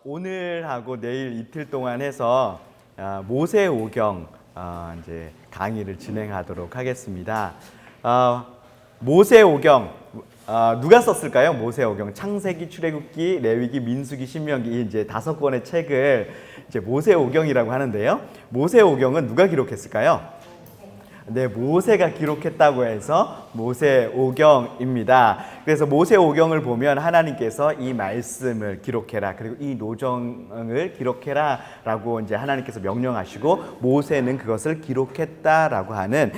오늘하고 내일 이틀 동안 해서 모세오경 이제 강의를 진행하도록 하겠습니다. 모세오경 누가 썼을까요? 모세오경 창세기, 출애굽기, 레위기, 민수기, 신명기 이제 5권의 책을 이제 모세오경이라고 하는데요. 모세오경은 누가 기록했을까요? 네, 모세가 기록했다고 해서 모세오경입니다. 그래서 모세오경을 보면 하나님께서 이 말씀을 기록해라, 그리고 이 노정을 기록해라 라고 이제 하나님께서 명령하시고 모세는 그것을 기록했다라고 하는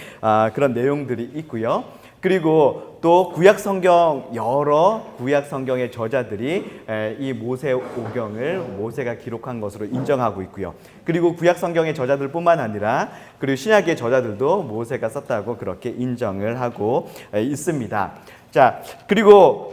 그런 내용들이 있고요. 그리고 또 구약성경 여러 구약성경의 저자들이 이 모세오경을 모세가 기록한 것으로 인정하고 있고요. 그리고 구약성경의 저자들뿐만 아니라 그리고 신약의 저자들도 모세가 썼다고 그렇게 인정을 하고 있습니다. 자, 그리고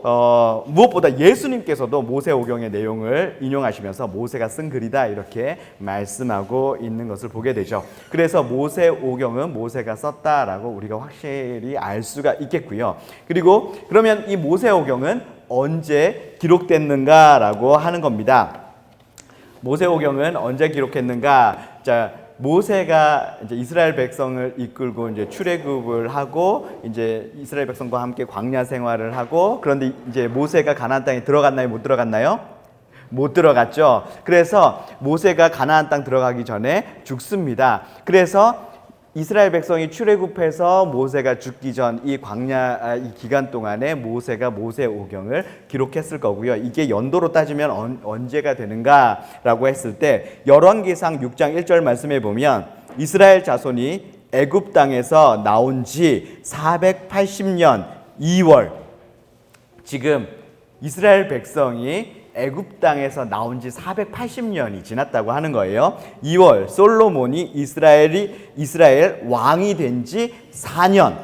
무엇보다 예수님께서도 모세오경의 내용을 인용하시면서 모세가 쓴 글이다 이렇게 말씀하고 있는 것을 보게 되죠. 그래서 모세오경은 모세가 썼다라고 우리가 확실히 알 수가 있겠고요. 그리고 그러면 이 모세오경은 언제 기록됐는가라고 하는 겁니다. 모세오경은 언제 기록했는가? 자, 모세가 이제 이스라엘 백성을 이끌고 이제 출애굽을 하고 이제 이스라엘 백성과 함께 광야 생활을 하고, 그런데 이제 모세가 가나안 땅에 들어갔나요? 못 들어갔나요? 못 들어갔죠. 그래서 모세가 가나안 땅 들어가기 전에 죽습니다. 그래서 이스라엘 백성이 출애굽해서 모세가 죽기 전 이 광야 이 기간 동안에 모세가 모세오경을 기록했을 거고요. 이게 연도로 따지면 언제가 되는가라고 했을 때 열왕기상 6장 1절 말씀에 보면 이스라엘 자손이 애굽 땅에서 나온 지 480년 2월, 지금 이스라엘 백성이 애굽 땅에서 나온 지 480년이 지났다고 하는 거예요. 2월 솔로몬이 이스라엘 왕이 된 지 4년.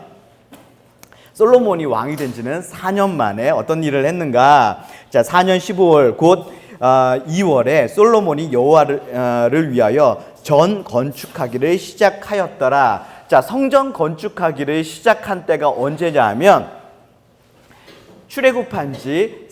솔로몬이 왕이 된 지는 4년 만에 어떤 일을 했는가? 자, 4년 15월 곧 2월에 솔로몬이 여호와를 위하여 전 건축하기를 시작하였더라. 자, 성전 건축하기를 시작한 때가 언제냐 하면 출애굽한 지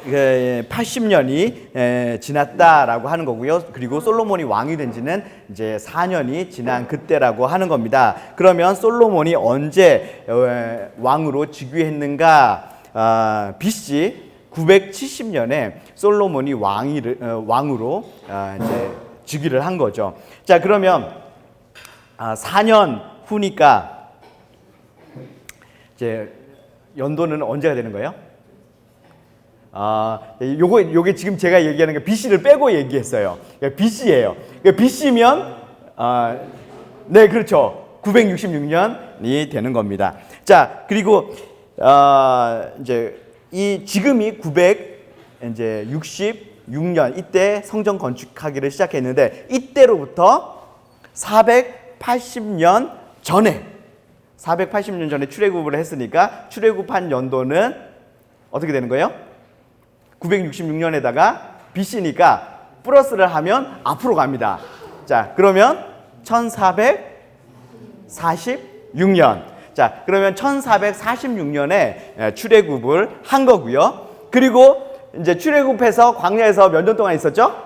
480년이 지났다라고 하는 거고요. 그리고 솔로몬이 왕이 된 지는 이제 4년이 지난 그때라고 하는 겁니다. 그러면 솔로몬이 언제 왕으로 즉위했는가? BC 970년에 솔로몬이 왕으로 이제 즉위를 한 거죠. 자, 그러면 4년 후니까 이제 연도는 언제가 되는 거예요? 요게 지금 제가 얘기하는 게 BC를 빼고 얘기했어요. BC예요. BC면 네, 그렇죠. 966년이 되는 겁니다. 자, 그리고 이제 지금이 966년 이때 성전 건축하기를 시작했는데 이때로부터 480년 전에 출애굽을 했으니까 출애굽한 연도는 어떻게 되는 거예요? 966년에다가 BC니까 플러스를 하면 앞으로 갑니다. 자, 그러면 1446년. 자, 그러면 1446년에 출애굽을 한 거고요. 그리고 이제 출애굽해서 광야에서 몇 년 동안 있었죠?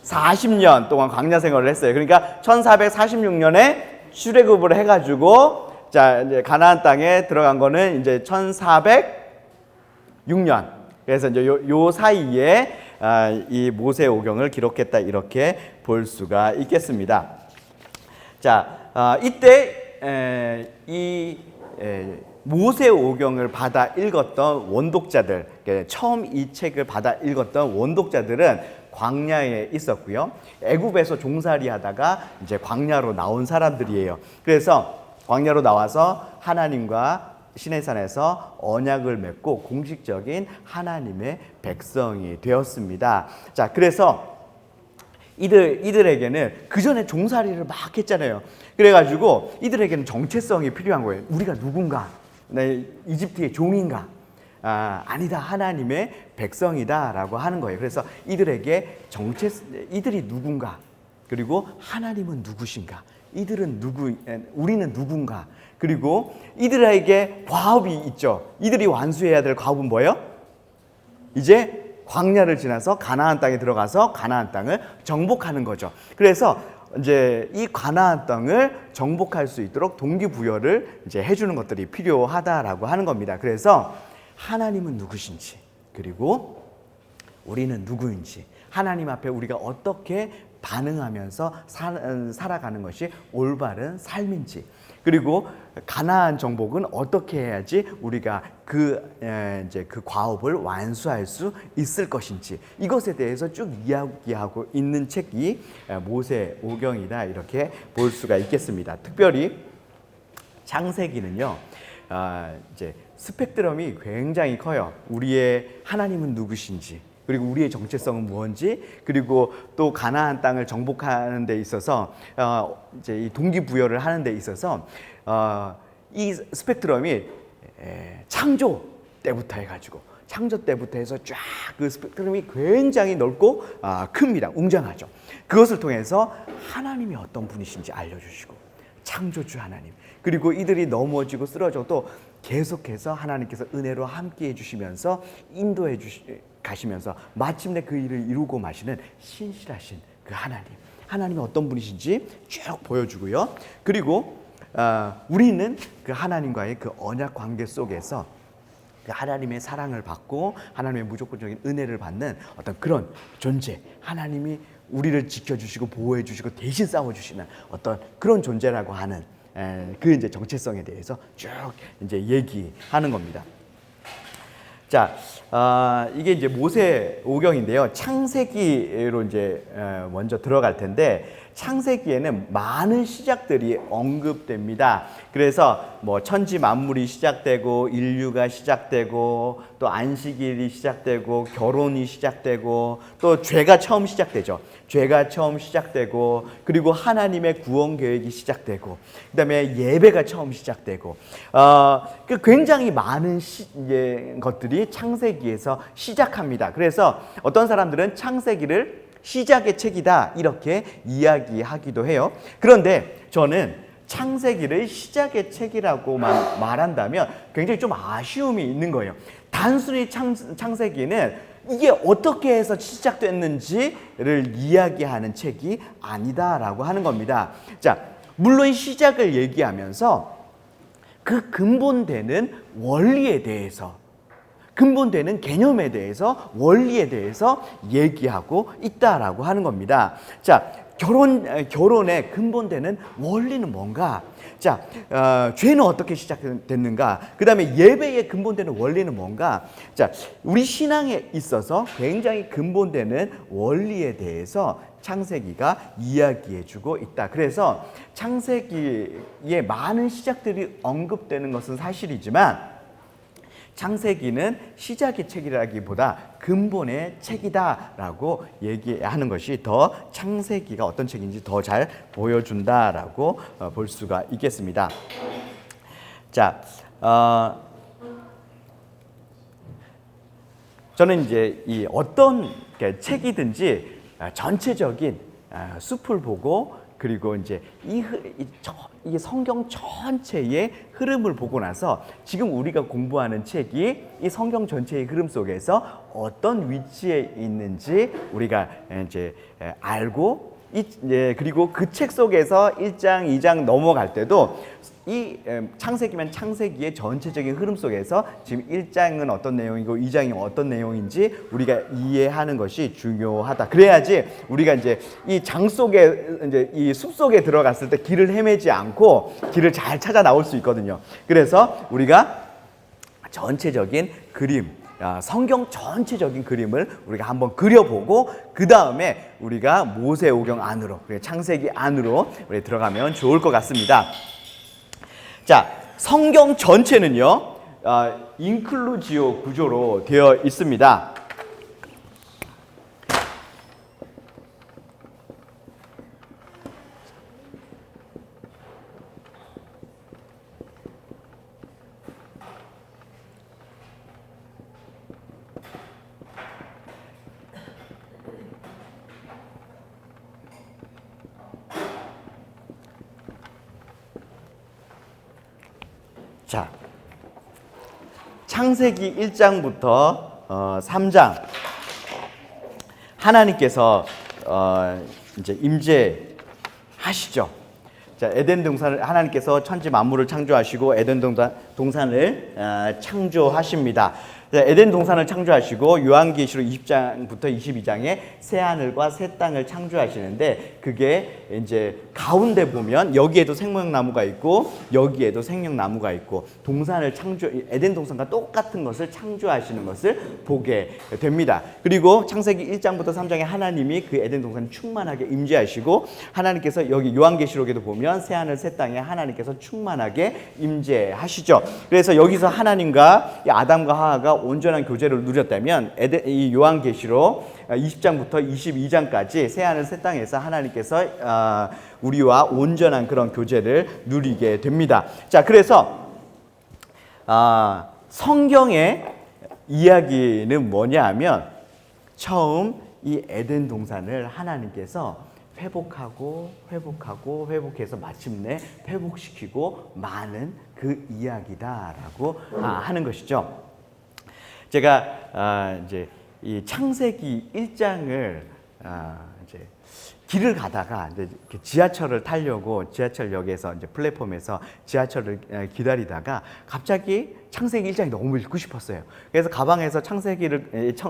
40년 동안 광야 생활을 했어요. 그러니까 1446년에 출애굽을 해가지고 자, 이제 가나안 땅에 들어간 거는 이제 1406년. 그래서 이제 요 사이에 이 모세오경을 기록했다 이렇게 볼 수가 있겠습니다. 자, 이때 이 모세오경을 받아 읽었던 원독자들, 처음 이 책을 받아 읽었던 원독자들은 광야에 있었고요. 애굽에서 종살이 하다가 이제 광야로 나온 사람들이에요. 그래서 광야로 나와서 하나님과 시내산에서 언약을 맺고 공식적인 하나님의 백성이 되었습니다. 자, 그래서 이들에게는 그 전에 종살이를 막 했잖아요. 그래가지고 이들에게는 정체성이 필요한 거예요. 우리가 누군가? 내 이집트의 종인가? 아니다, 하나님의 백성이다라고 하는 거예요. 그래서 이들에게 이들이 누군가? 그리고 하나님은 누구신가? 우리는 누군가? 그리고 이들에게 과업이 있죠. 이들이 완수해야 될 과업은 뭐예요? 이제 광야를 지나서 가나안 땅에 들어가서 가나안 땅을 정복하는 거죠. 그래서 이제 이 가나안 땅을 정복할 수 있도록 동기부여를 이제 해주는 것들이 필요하다라고 하는 겁니다. 그래서 하나님은 누구신지, 그리고 우리는 누구인지, 하나님 앞에 우리가 어떻게 반응하면서 살아가는 것이 올바른 삶인지, 그리고 가나안 정복은 어떻게 해야지 우리가 이제 그 과업을 완수할 수 있을 것인지, 이것에 대해서 쭉 이야기하고 있는 책이 모세오경이다, 이렇게 볼 수가 있겠습니다. 특별히 창세기는요, 이제 스펙트럼이 굉장히 커요. 우리의 하나님은 누구신지, 그리고 우리의 정체성은 무엇인지, 그리고 또 가나안 땅을 정복하는 데 있어서 이제 이 동기부여를 하는 데 있어서 이 스펙트럼이 창조 때부터 해가지고 창조 때부터 해서 쫙 그 스펙트럼이 굉장히 넓고 큽니다. 웅장하죠. 그것을 통해서 하나님이 어떤 분이신지 알려주시고, 창조주 하나님, 그리고 이들이 넘어지고 쓰러져도 계속해서 하나님께서 은혜로 함께 해주시면서 인도해 가시면서 마침내 그 일을 이루고 마시는 신실하신 그 하나님이 어떤 분이신지 쭉 보여주고요. 그리고 우리는 그 하나님과의 그 언약 관계 속에서 그 하나님의 사랑을 받고 하나님의 무조건적인 은혜를 받는 어떤 그런 존재, 하나님이 우리를 지켜주시고 보호해주시고 대신 싸워주시는 어떤 그런 존재라고 하는 그 이제 정체성에 대해서 쭉 이제 얘기하는 겁니다. 자, 이게 이제 모세오경인데요. 창세기로 이제 먼저 들어갈 텐데, 창세기에는 많은 시작들이 언급됩니다. 그래서 뭐 천지 만물이 시작되고, 인류가 시작되고, 또 안식일이 시작되고, 결혼이 시작되고, 또 죄가 처음 시작되죠. 죄가 처음 시작되고, 그리고 하나님의 구원 계획이 시작되고, 그다음에 예배가 처음 시작되고, 굉장히 많은 것들이 창세기에서 시작합니다. 그래서 어떤 사람들은 창세기를 시작의 책이다, 이렇게 이야기하기도 해요. 그런데 저는 창세기를 시작의 책이라고만 말한다면 굉장히 좀 아쉬움이 있는 거예요. 단순히 창세기는 이게 어떻게 해서 시작됐는지를 이야기하는 책이 아니다라고 하는 겁니다. 자, 물론 시작을 얘기하면서 그 근본되는 원리에 대해서, 근본되는 개념에 대해서, 원리에 대해서 얘기하고 있다라고 하는 겁니다. 자, 결혼의 근본되는 원리는 뭔가? 자, 죄는 어떻게 시작됐는가? 그 다음에 예배의 근본되는 원리는 뭔가? 자, 우리 신앙에 있어서 굉장히 근본되는 원리에 대해서 창세기가 이야기해주고 있다. 그래서 창세기에 많은 시작들이 언급되는 것은 사실이지만, 창세기는 시작의 책이라기보다 근본의 책이다라고 얘기하는 것이 더 창세기가 어떤 책인지 더 잘 보여준다라고 볼 수가 있겠습니다. 자, 저는 이제 이 어떤 책이든지 전체적인 숲을 보고, 그리고 이제 이 성경 전체의 흐름을 보고 나서 지금 우리가 공부하는 책이 이 성경 전체의 흐름 속에서 어떤 위치에 있는지 우리가 이제 알고, 그리고 그 책 속에서 1장, 2장 넘어갈 때도 이 창세기면 창세기의 전체적인 흐름 속에서 지금 1장은 어떤 내용이고 2장이 어떤 내용인지 우리가 이해하는 것이 중요하다. 그래야지 우리가 이제 이 장 속에, 이제 이 숲 속에 들어갔을 때 길을 헤매지 않고 길을 잘 찾아 나올 수 있거든요. 그래서 우리가 전체적인 그림, 성경 전체적인 그림을 우리가 한번 그려보고, 그 다음에 우리가 모세오경 안으로, 창세기 안으로 우리 들어가면 좋을 것 같습니다. 자, 성경 전체는요, 인클루지오 구조로 되어 있습니다. 자, 창세기 1장부터 3장, 하나님께서 이제 임재하시죠. 자, 에덴 동산을 하나님께서 천지 만물을 창조하시고 에덴 동산을 창조하십니다. 에덴 동산을 창조하시고 요한계시록 20장부터 22장에 새 하늘과 새 땅을 창조하시는데 그게 이제 가운데 보면 여기에도 생명나무가 있고 여기에도 생명나무가 있고 동산을 에덴 동산과 똑같은 것을 창조하시는 것을 보게 됩니다. 그리고 창세기 1장부터 3장에 하나님이 그 에덴 동산을 충만하게 임재하시고 하나님께서 여기 요한계시록에도 보면 새 하늘 새 땅에 하나님께서 충만하게 임재하시죠. 그래서 여기서 하나님과 아담과 하와가 온전한 교제를 누렸다면 이 요한계시록 20장부터 22장까지 새하늘 새 땅에서 하나님께서 우리와 온전한 그런 교제를 누리게 됩니다. 자, 그래서 성경의 이야기는 뭐냐 하면 처음 이 에덴 동산을 하나님께서 회복해서 마침내 회복시키고 마는 그 이야기다라고 하는 것이죠. 제가 이제 이 창세기 1장을 이제 길을 가다가 이제 지하철을 타려고 지하철역에서 이제 플랫폼에서 지하철을 기다리다가 갑자기 창세기 1장이 너무 읽고 싶었어요. 그래서 가방에서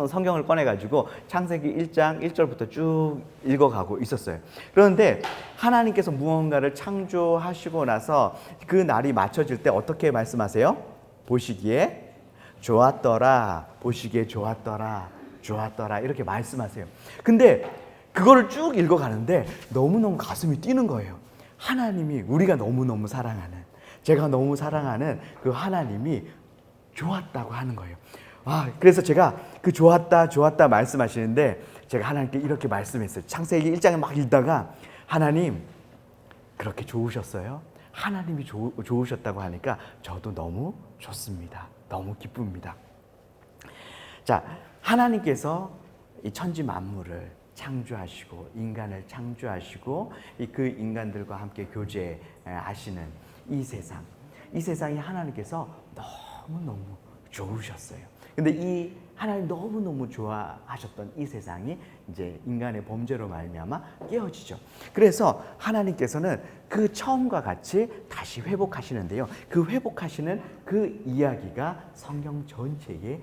성경을 꺼내가지고 창세기 1장 1절부터 쭉 읽어가고 있었어요. 그런데 하나님께서 무언가를 창조하시고 나서 그 날이 맞춰질 때 어떻게 말씀하세요? 보시기에 좋았더라, 보시기에 좋았더라, 좋았더라 이렇게 말씀하세요. 근데 그거를 쭉 읽어가는데 너무너무 가슴이 뛰는 거예요. 하나님이 우리가 너무너무 사랑하는, 제가 너무 사랑하는 그 하나님이 좋았다고 하는 거예요. 그래서 제가 그 좋았다 좋았다 말씀하시는데 제가 하나님께 이렇게 말씀했어요. 창세기 1장에 막 읽다가 하나님 그렇게 좋으셨어요? 하나님이 좋으셨다고 하니까 저도 너무 좋습니다. 너무 기쁩니다. 자, 하나님께서 이 천지 만물을 창조하시고 인간을 창조하시고 그 인간들과 함께 교제하시는 이 세상이 하나님께서 너무너무 좋으셨어요. 근데 이 하나님 너무너무 좋아하셨던 이 세상이 이제 인간의 범죄로 말미암아 깨어지죠. 그래서 하나님께서는 그 처음과 같이 다시 회복하시는데요. 그 회복하시는 그 이야기가 성경 전체의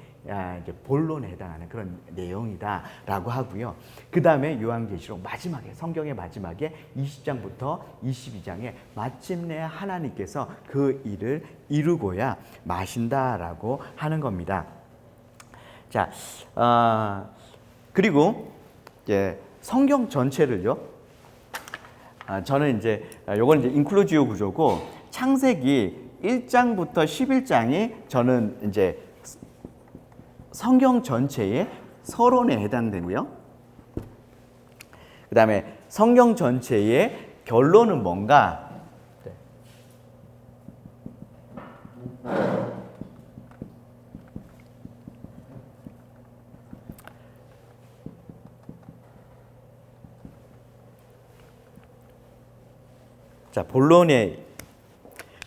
이제 본론에 해당하는 그런 내용이다라고 하고요. 그 다음에 요한계시록 마지막에 성경의 마지막에 20장부터 22장에 마침내 하나님께서 그 일을 이루고야 마신다라고 하는 겁니다. 자, 그리고 이제 성경 전체를요. 저는 이제 요건 이제 인클루지오 구조고 창세기 1장부터 11장이 저는 이제 성경 전체의 서론에 해당되고요. 그다음에 성경 전체의 결론은 뭔가? 자, 본론의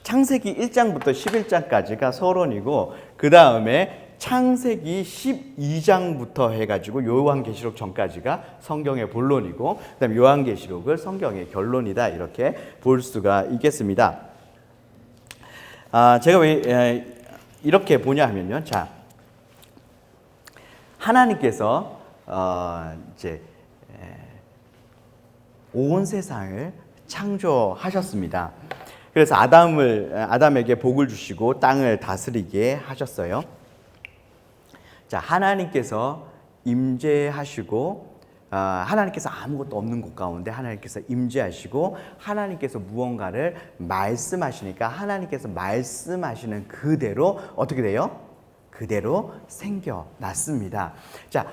창세기 1장부터 11장까지가 서론이고 그 다음에 창세기 12장부터 해가지고 요한계시록 전까지가 성경의 본론이고 그 다음에 요한계시록을 성경의 결론이다 이렇게 볼 수가 있겠습니다. 제가 왜 이렇게 보냐 하면요. 자, 하나님께서 이제 온 세상을 창조하셨습니다. 그래서 아담에게 복을 주시고 땅을 다스리게 하셨어요. 자, 하나님께서 임재하시고 하나님께서 아무것도 없는 곳 가운데 하나님께서 임재하시고 하나님께서 무언가를 말씀하시니까 하나님께서 말씀하시는 그대로 어떻게 돼요? 그대로 생겨났습니다. 자,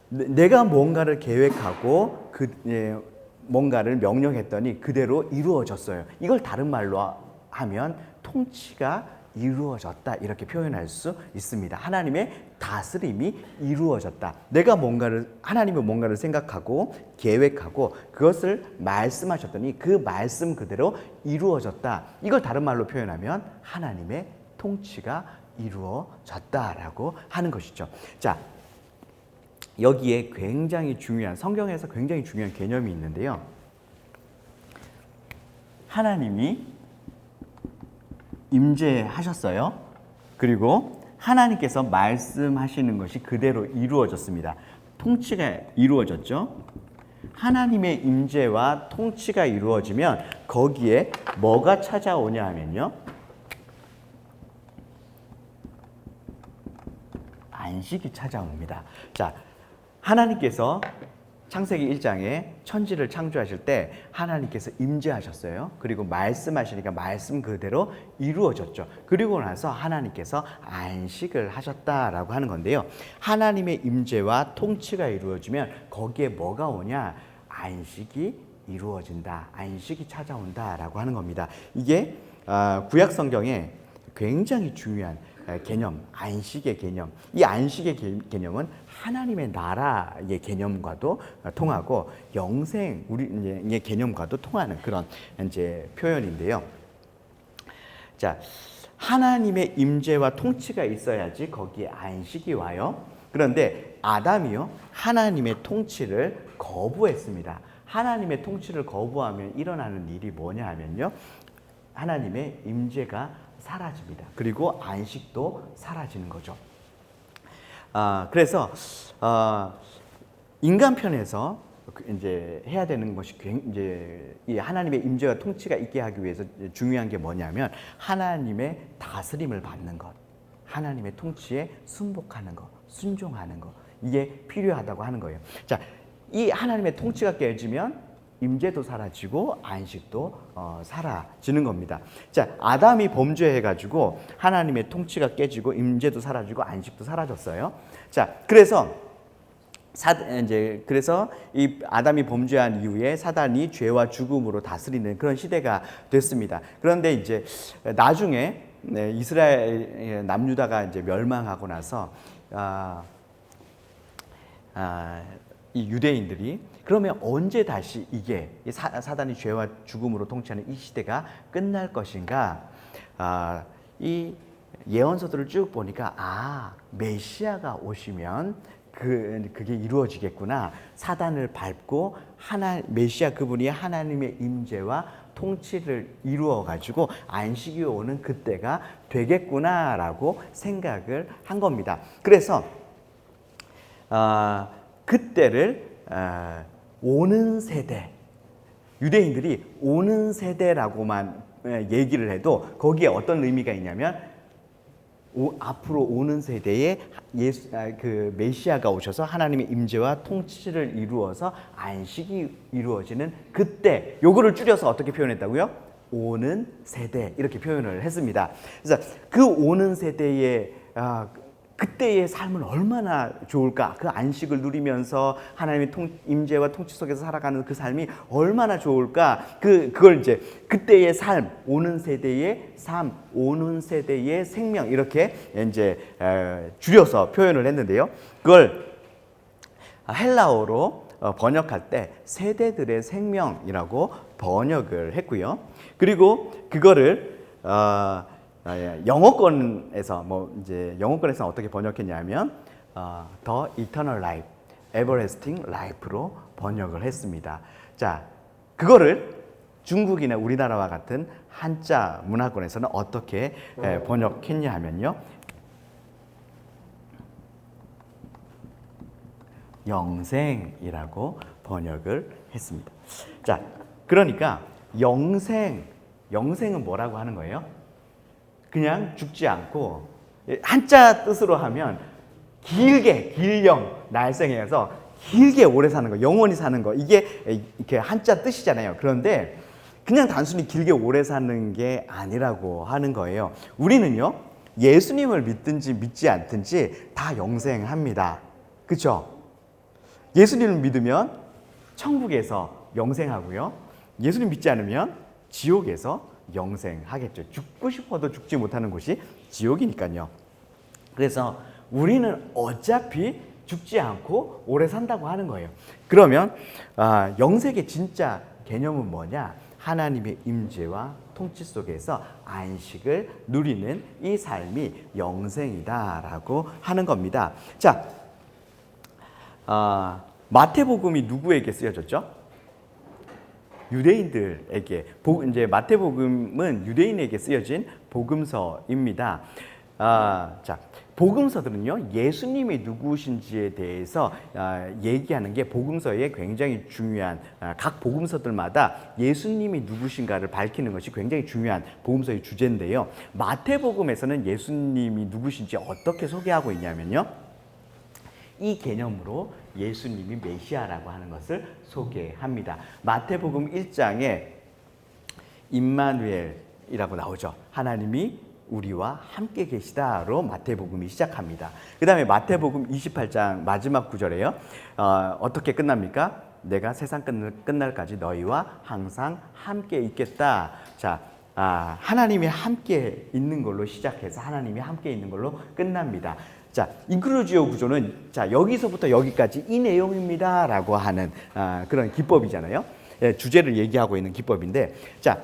내가 뭔가를 계획하고 뭔가를 명령했더니 그대로 이루어졌어요. 이걸 다른 말로 하면 통치가 이루어졌다 이렇게 표현할 수 있습니다. 하나님의 다스림이 이루어졌다. 하나님이 뭔가를 생각하고 계획하고 그것을 말씀하셨더니 그 말씀 그대로 이루어졌다. 이걸 다른 말로 표현하면 하나님의 통치가 이루어졌다라고 하는 것이죠. 자, 여기에 굉장히 중요한, 성경에서 굉장히 중요한 개념이 있는데요. 하나님이 임재하셨어요. 그리고 하나님께서 말씀하시는 것이 그대로 이루어졌습니다. 통치가 이루어졌죠. 하나님의 임재와 통치가 이루어지면 거기에 뭐가 찾아오냐 하면요, 안식이 찾아옵니다. 자, 하나님께서 창세기 1장에 천지를 창조하실 때 하나님께서 임재하셨어요. 그리고 말씀하시니까 말씀 그대로 이루어졌죠. 그리고 나서 하나님께서 안식을 하셨다라고 하는 건데요. 하나님의 임재와 통치가 이루어지면 거기에 뭐가 오냐? 안식이 이루어진다. 안식이 찾아온다라고 하는 겁니다. 이게 구약 성경에 굉장히 중요한 개념, 안식의 개념. 이 안식의 개념은 하나님의 나라의 개념과도 통하고 영생 우리의 개념과도 통하는 그런 이제 표현인데요. 자, 하나님의 임재와 통치가 있어야지 거기에 안식이 와요. 그런데 아담이요, 하나님의 통치를 거부했습니다. 하나님의 통치를 거부하면 일어나는 일이 뭐냐 하면요, 하나님의 임재가 사라집니다. 그리고 안식도 사라지는 거죠. 그래서 인간 편에서 이제 해야 되는 것이 이제 이 하나님의 임재와 통치가 있게 하기 위해서 중요한 게 뭐냐면 하나님의 다스림을 받는 것, 하나님의 통치에 순복하는 것, 순종하는 것, 이게 필요하다고 하는 거예요. 자, 이 하나님의 통치가 깨지면 임재도 사라지고 안식도 사라지는 겁니다. 자, 아담이 범죄해가지고 하나님의 통치가 깨지고 임재도 사라지고 안식도 사라졌어요. 자, 그래서 이 아담이 범죄한 이후에 사단이 죄와 죽음으로 다스리는 그런 시대가 됐습니다. 그런데 이제 나중에 이스라엘 남유다가 이제 멸망하고 나서 이 유대인들이 그러면 언제 다시 이게 사단이 죄와 죽음으로 통치하는 이 시대가 끝날 것인가? 이 예언서들을 쭉 보니까 메시아가 오시면 그게 이루어지겠구나. 사단을 밟고 메시아 그분이 하나님의 임재와 통치를 이루어 가지고 안식이 오는 그때가 되겠구나라고 생각을 한 겁니다. 그래서 그때를 오는 세대, 유대인들이 오는 세대라고만 얘기를 해도 거기에 어떤 의미가 있냐면 앞으로 오는 세대에 그 메시아가 오셔서 하나님의 임재와 통치를 이루어서 안식이 이루어지는 그때, 요거를 줄여서 어떻게 표현했다고요? 오는 세대, 이렇게 표현을 했습니다. 그래서 그 오는 세대의 그때의 삶은 얼마나 좋을까? 그 안식을 누리면서 하나님의 임재와 통치 속에서 살아가는 그 삶이 얼마나 좋을까? 그걸 이제 그때의 삶, 오는 세대의 삶, 오는 세대의 생명, 이렇게 이제 줄여서 표현을 했는데요. 그걸 헬라어로 번역할 때 세대들의 생명이라고 번역을 했고요. 그리고 그거를 영어권에서 영어권에서는 어떻게 번역했냐면 The Eternal Life, Everlasting Life로 번역을 했습니다. 자, 그거를 중국이나 우리나라와 같은 한자 문화권에서는 어떻게 번역했냐 하면요, 영생이라고 번역을 했습니다. 자, 그러니까 영생은 뭐라고 하는 거예요? 그냥 죽지 않고, 한자 뜻으로 하면 길게, 길령, 날생해서 길게 오래 사는 거, 영원히 사는 거, 이게 이렇게 한자 뜻이잖아요. 그런데 그냥 단순히 길게 오래 사는 게 아니라고 하는 거예요. 우리는요, 예수님을 믿든지 믿지 않든지 다 영생합니다. 그렇죠? 예수님을 믿으면 천국에서 영생하고요, 예수님 믿지 않으면 지옥에서 영생하겠죠. 죽고 싶어도 죽지 못하는 곳이 지옥이니까요. 그래서 우리는 어차피 죽지 않고 오래 산다고 하는 거예요. 그러면 영생의 진짜 개념은 뭐냐? 하나님의 임재와 통치 속에서 안식을 누리는 이 삶이 영생이다라고 하는 겁니다. 자, 마태복음이 누구에게 쓰여졌죠? 유대인들에게. 이제 마태복음은 유대인에게 쓰여진 복음서입니다. 자, 복음서들은요, 예수님이 누구신지에 대해서 얘기하는 게 복음서에 굉장히 중요한, 각 복음서들마다 예수님이 누구신가를 밝히는 것이 굉장히 중요한 복음서의 주제인데요. 마태복음에서는 예수님이 누구신지 어떻게 소개하고 있냐면요, 이 개념으로 예수님이 메시아라고 하는 것을 소개합니다. 마태복음 1장에 임마누엘이라고 나오죠. 하나님이 우리와 함께 계시다로 마태복음이 시작합니다. 그 다음에 마태복음 28장 마지막 구절에요. 어떻게 끝납니까? 내가 세상 끝날까지 너희와 항상 함께 있겠다. 자, 하나님이 함께 있는 걸로 시작해서 하나님이 함께 있는 걸로 끝납니다. 자, 인클루지오 구조는 자, 여기서부터 여기까지 이 내용입니다라고 하는 그런 기법이잖아요. 예, 주제를 얘기하고 있는 기법인데, 자,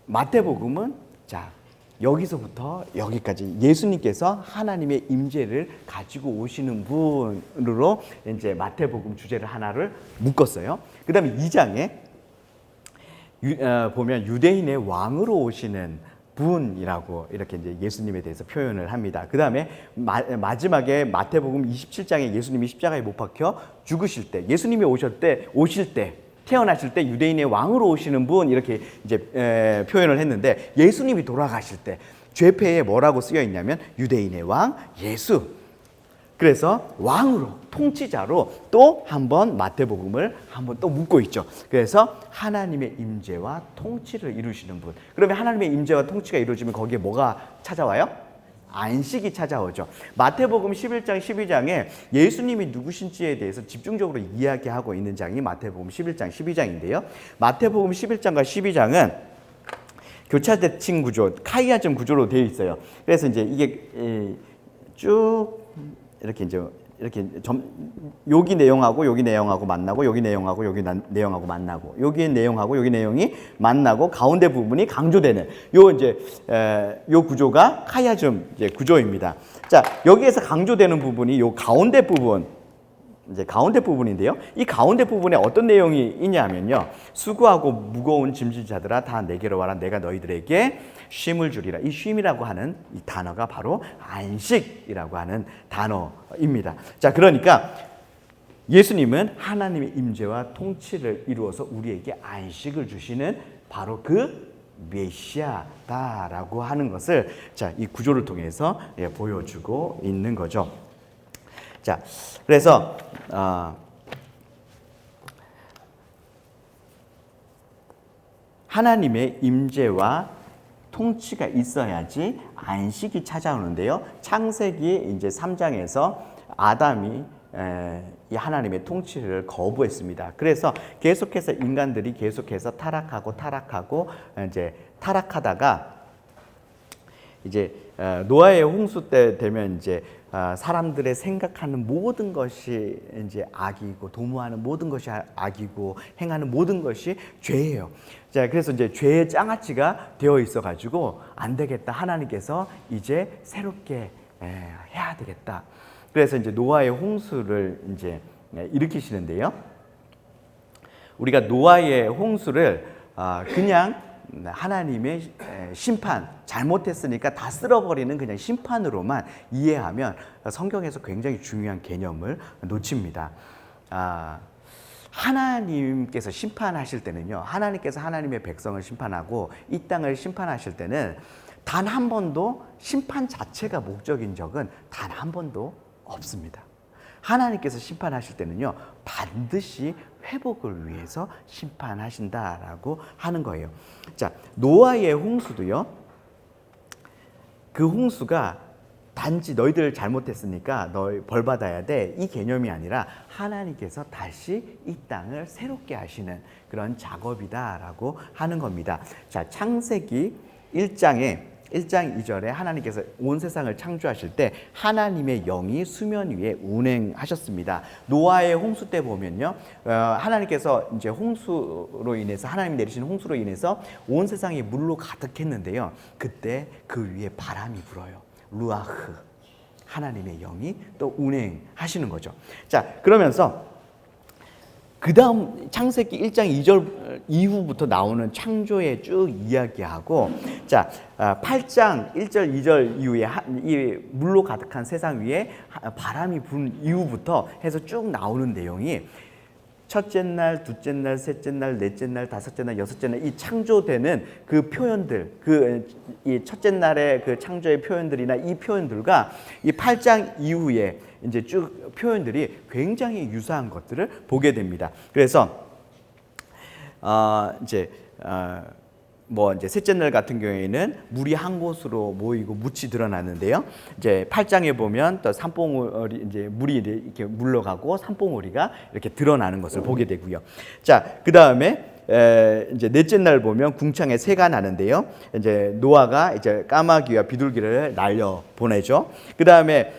마태복음은 자, 여기서부터 여기까지 예수님께서 하나님의 임재를 가지고 오시는 분으로 이제 마태복음 주제를 하나를 묶었어요. 그다음에 2장에 보면 유대인의 왕으로 오시는 분이라고 이렇게 이제 예수님에 대해서 표현을 합니다. 그 다음에 마지막에 마태복음 27장에 예수님이 십자가에 못 박혀 죽으실 때, 예수님이 오실 때, 태어나실 때 유대인의 왕으로 오시는 분 이렇게 이제 표현을 했는데, 예수님이 돌아가실 때 죄패에 뭐라고 쓰여 있냐면 유대인의 왕 예수. 그래서 왕으로, 통치자로 또 한 번 마태복음을 한 번 또 묶고 있죠. 그래서 하나님의 임재와 통치를 이루시는 분. 그러면 하나님의 임재와 통치가 이루어지면 거기에 뭐가 찾아와요? 안식이 찾아오죠. 마태복음 11장, 12장에 예수님이 누구신지에 대해서 집중적으로 이야기하고 있는 장이 마태복음 11장, 12장인데요. 마태복음 11장과 12장은 교차대칭 구조, 카이아즘 구조로 되어 있어요. 그래서 이제 이게 쭉 이렇게 이제 여기 내용하고 여기 내용하고 만나고, 여기 내용하고 여기 내용하고 만나고, 여기 내용하고 여기 내용이 만나고, 가운데 부분이 강조되는 요 구조가 카이아즘 이제 구조입니다. 자, 여기에서 강조되는 부분이 요 가운데 부분, 이제 가운데 부분인데요. 이 가운데 부분에 어떤 내용이 있냐면요, 수고하고 무거운 짐진 자들아 다 내게로 와라, 내가 너희들에게 쉼을 주리라. 이 쉼이라고 하는 이 단어가 바로 안식이라고 하는 단어입니다. 자, 그러니까 예수님은 하나님의 임재와 통치를 이루어서 우리에게 안식을 주시는 바로 그 메시아다라고 하는 것을 자, 이 구조를 통해서 보여주고 있는 거죠. 자, 그래서 하나님의 임재와 통치가 있어야지 안식이 찾아오는데요. 창세기 이제 3장에서 아담이 이 하나님의 통치를 거부했습니다. 그래서 계속해서 인간들이 계속해서 타락하고 이제 타락하다가 이제 노아의 홍수 때 되면 이제 사람들의 생각하는 모든 것이 이제 악이고, 도모하는 모든 것이 악이고, 행하는 모든 것이 죄예요. 자, 그래서 이제 죄의 장아찌가 되어 있어 가지고 안 되겠다. 하나님께서 이제 새롭게 해야 되겠다. 그래서 이제 노아의 홍수를 이제 일으키시는데요. 우리가 노아의 홍수를 그냥 하나님의 심판, 잘못했으니까 다 쓸어버리는 그냥 심판으로만 이해하면 성경에서 굉장히 중요한 개념을 놓칩니다. 하나님께서 심판하실 때는요, 하나님께서 하나님의 백성을 심판하고 이 땅을 심판하실 때는 단 한 번도 심판 자체가 목적인 적은 단 한 번도 없습니다. 하나님께서 심판하실 때는요, 반드시 회복을 위해서 심판하신다라고 하는 거예요. 자, 노아의 홍수도요, 그 홍수가 단지 너희들 잘못했으니까 너희 벌 받아야 돼, 이 개념이 아니라 하나님께서 다시 이 땅을 새롭게 하시는 그런 작업이다라고 하는 겁니다. 자, 창세기 1장 2절에 하나님께서 온 세상을 창조하실 때 하나님의 영이 수면 위에 운행하셨습니다. 노아의 홍수 때 보면요, 하나님께서 이제 홍수로 인해서, 하나님이 내리신 홍수로 인해서 온 세상이 물로 가득했는데요, 그때 그 위에 바람이 불어요. 루아흐, 하나님의 영이 또 운행하시는 거죠. 자, 그러면서 그 다음 창세기 1장 2절 이후부터 나오는 창조에 쭉 이야기하고, 자, 8장 1절 2절 이후에 이 물로 가득한 세상 위에 바람이 부는 이후부터 해서 쭉 나오는 내용이 첫째 날, 둘째 날, 셋째 날, 넷째 날, 다섯째 날, 여섯째 날, 이 창조되는 그 표현들, 이 첫째 날의 그 창조의 표현들이나 이 표현들과 이 8장 이후에 이제 쭉 표현들이 굉장히 유사한 것들을 보게 됩니다. 그래서 이제 셋째 날 같은 경우에는 물이 한 곳으로 모이고 묻이 드러나는데요. 이제 8장에 보면 또 산봉우리, 이제 물이 이렇게 물러가고 산봉우리가 이렇게 드러나는 것을 보게 되고요. 자, 그 다음에 이제 넷째 날 보면 궁창에 새가 나는데요. 이제 노아가 이제 까마귀와 비둘기를 날려 보내죠. 그 다음에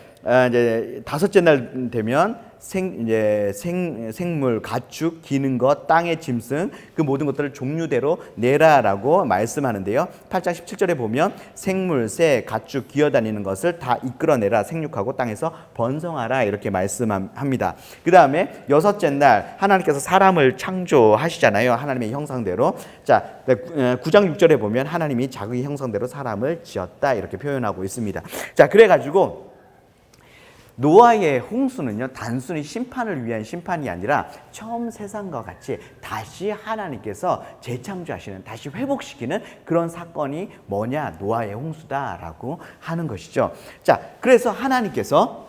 이제 다섯째 날 되면 생물, 가축, 기는 것, 땅의 짐승, 그 모든 것들을 종류대로 내라라고 말씀하는데요. 8장 17절에 보면 생물, 새, 가축, 기어다니는 것을 다 이끌어내라, 생육하고 땅에서 번성하라, 이렇게 말씀합니다. 그 다음에 여섯째 날 하나님께서 사람을 창조하시잖아요. 하나님의 형상대로. 자, 9장 6절에 보면 하나님이 자기 형상대로 사람을 지었다, 이렇게 표현하고 있습니다. 자, 그래가지고 노아의 홍수는요, 단순히 심판을 위한 심판이 아니라 처음 세상과 같이 다시 하나님께서 재창조하시는, 다시 회복시키는 그런 사건이 뭐냐, 노아의 홍수다라고 하는 것이죠. 자, 그래서 하나님께서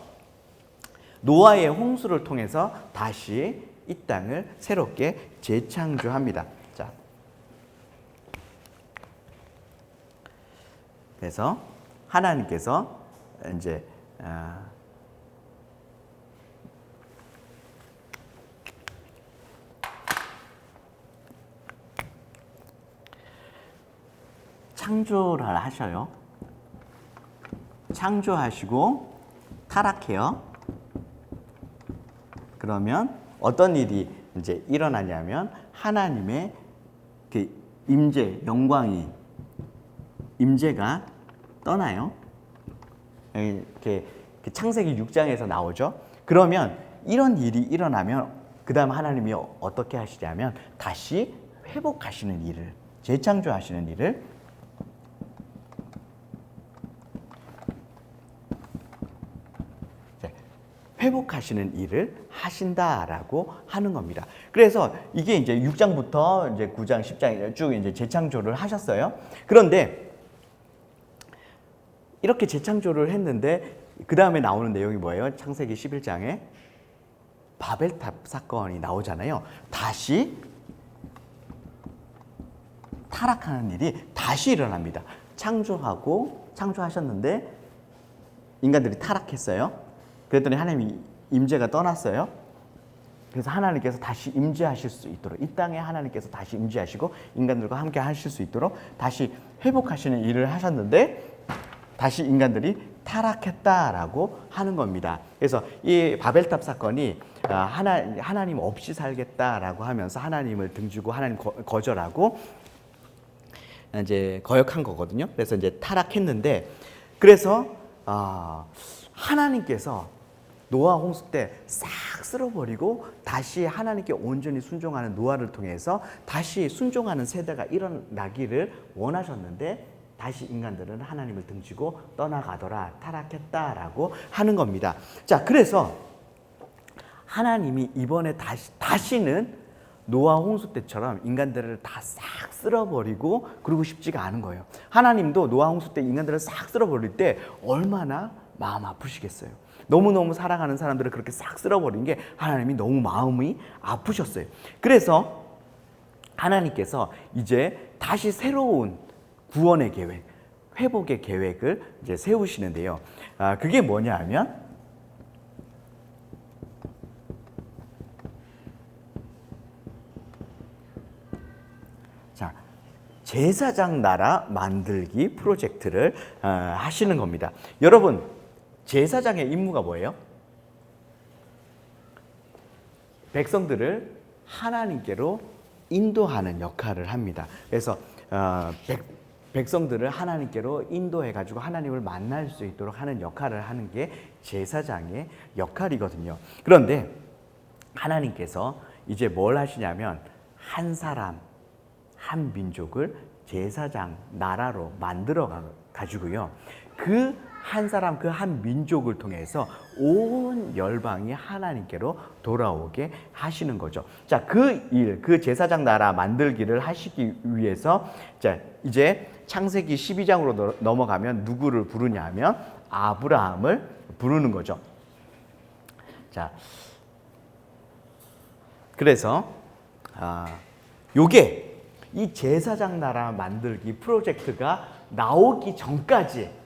노아의 홍수를 통해서 다시 이 땅을 새롭게 재창조합니다. 자, 그래서 하나님께서 이제 창조를 하셔요. 창조하시고 타락해요. 그러면 어떤 일이 이제 일어나냐면 하나님의 그 임재, 임재가 떠나요. 이렇게 창세기 6장에서 나오죠. 그러면 이런 일이 일어나면 그 다음 하나님이 어떻게 하시냐면 다시 회복하시는 일을, 재창조하시는 일을 회복하시는 일을 하신다라고 하는 겁니다. 그래서 이게 이제 6장부터 이제 9장, 10장 쭉 이제 재창조를 하셨어요. 그런데 이렇게 재창조를 했는데 그 다음에 나오는 내용이 뭐예요? 창세기 11장에 바벨탑 사건이 나오잖아요. 다시 타락하는 일이 다시 일어납니다. 창조하셨는데 인간들이 타락했어요. 그랬더니 하나님이 임재가 떠났어요. 그래서 하나님께서 다시 임재하실 수 있도록, 이 땅에 하나님께서 다시 임재하시고 인간들과 함께 하실 수 있도록 다시 회복하시는 일을 하셨는데 다시 인간들이 타락했다라고 하는 겁니다. 그래서 이 바벨탑 사건이 하나님 없이 살겠다라고 하면서 하나님을 등지고 하나님 거절하고 이제 거역한 거거든요. 그래서 이제 타락했는데, 그래서 하나님께서 노아 홍수 때 싹 쓸어버리고 다시 하나님께 온전히 순종하는 노아를 통해서 다시 순종하는 세대가 일어나기를 원하셨는데 다시 인간들은 하나님을 등지고 떠나가더라, 타락했다라고 하는 겁니다. 자, 그래서 하나님이 이번에 다시는 노아 홍수 때처럼 인간들을 다 싹 쓸어버리고 그러고 싶지가 않은 거예요. 하나님도 노아 홍수 때 인간들을 싹 쓸어버릴 때 얼마나 마음 아프시겠어요. 너무너무 사랑하는 사람들을 그렇게 싹 쓸어버린 게 하나님이 너무 마음이 아프셨어요. 그래서 하나님께서 이제 다시 새로운 구원의 계획, 회복의 계획을 이제 세우시는데요. 그게 뭐냐 하면 제사장 나라 만들기 프로젝트를 하시는 겁니다. 여러분, 제사장의 임무가 뭐예요? 백성들을 하나님께로 인도하는 역할을 합니다. 그래서 백성들을 하나님께로 인도해 가지고 하나님을 만날 수 있도록 하는 역할을 하는 게 제사장의 역할이거든요. 그런데 하나님께서 이제 뭘 하시냐면 한 사람, 한 민족을 제사장 나라로 만들어 가지고요. 그 한 사람, 그 한 민족을 통해서 온 열방이 하나님께로 돌아오게 하시는 거죠. 자, 그 일, 그 제사장 나라 만들기를 하시기 위해서 자, 이제 창세기 12장으로 넘어가면 누구를 부르냐 하면 아브라함을 부르는 거죠. 자, 그래서 요게 이 제사장 나라 만들기 프로젝트가 나오기 전까지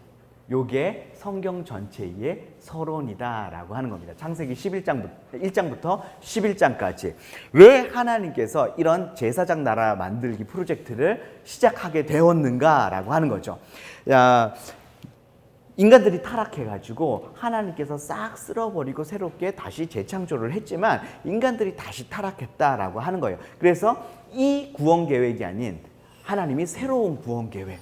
요게 성경 전체의 서론이다라고 하는 겁니다. 창세기 1장부터 11장까지 왜 하나님께서 이런 제사장 나라 만들기 프로젝트를 시작하게 되었는가라고 하는 거죠. 인간들이 타락해가지고 하나님께서 싹 쓸어버리고 새롭게 다시 재창조를 했지만 인간들이 다시 타락했다라고 하는 거예요. 그래서 이 구원 계획이 아닌 하나님이 새로운 구원 계획,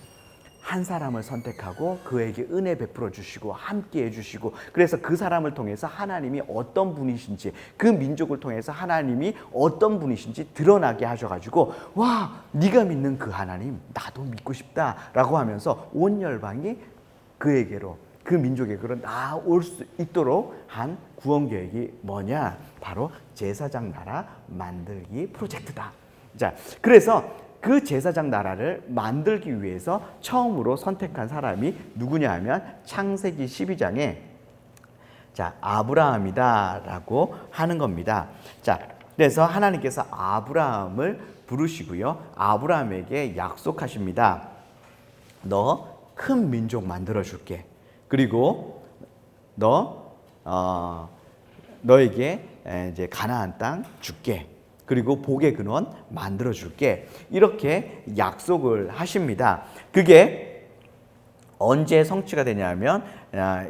한 사람을 선택하고 그에게 은혜 베풀어 주시고 함께 해주시고 그래서 그 사람을 통해서 하나님이 어떤 분이신지 그 민족을 통해서 하나님이 어떤 분이신지 드러나게 하셔가지고 와, 네가 믿는 그 하나님 나도 믿고 싶다라고 하면서 온 열방이 그에게로 그 민족에게로 나올 수 있도록 한 구원 계획이 뭐냐? 바로 제사장 나라 만들기 프로젝트다. 자, 그래서 그 제사장 나라를 만들기 위해서 처음으로 선택한 사람이 누구냐 하면 창세기 12장에 자, 아브라함이다라고 하는 겁니다. 자, 그래서 하나님께서 아브라함을 부르시고요. 아브라함에게 약속하십니다. 너 큰 민족 만들어 줄게. 그리고 너에게 이제 가나안 땅 줄게. 그리고 복의 근원 만들어 줄게. 이렇게 약속을 하십니다. 그게 언제 성취가 되냐면